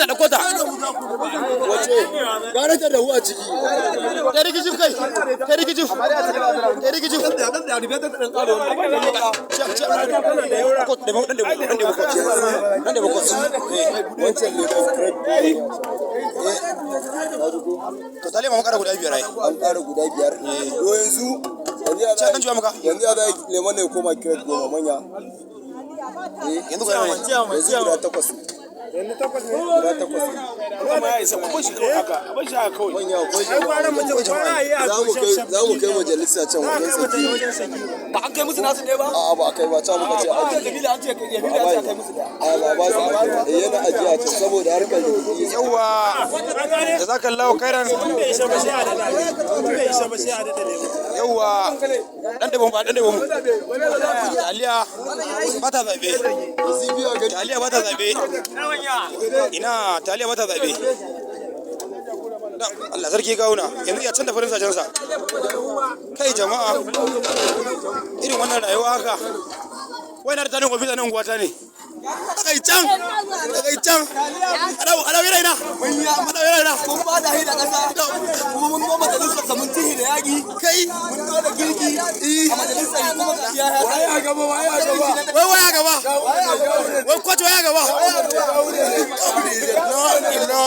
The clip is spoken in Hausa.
Da kota. Wace? Gara ta da a ciki. Ta rigijin kai. Ta rigijin. Ta rigijin. To tale ma makara guda biyar ai. An ƙara guda biyar. To yanzu yanzu ya zai lemon ne koma kiret goma manya. Yanzu guda takwas. Yanzu takwas ne. Guda takwas. Kuma ya isa kuma shi kawai haka. Abin shi haka kawai. Manya akwai Ai kwana mutum kwana yi a za mu kai majalisa can wajen saki. Ba an kai musu nasu ne ba? A'a ba kai ba can muka ce An ce Kabila an ce Kabila ya ce kai musu da. a ba ba su yana ajiya can saboda harkar yawa jazakallahu khairan yawa dan da bomba taliya ba ta zabe taliya ba ta zabe ina taliya ba ta zabe dan Allah sarki gauna yanzu ya canza farin sajensa kai jama'a irin wannan rayuwa haka wai na da tanin ofisa nan gwata ne daga can ana yana ina Mun ba da haida ƙasa kuma mun goma da lissa mun tihi da yaƙi kai mun zo da girki a majalisar kuma ya waya gaba wai kwace waya gaba no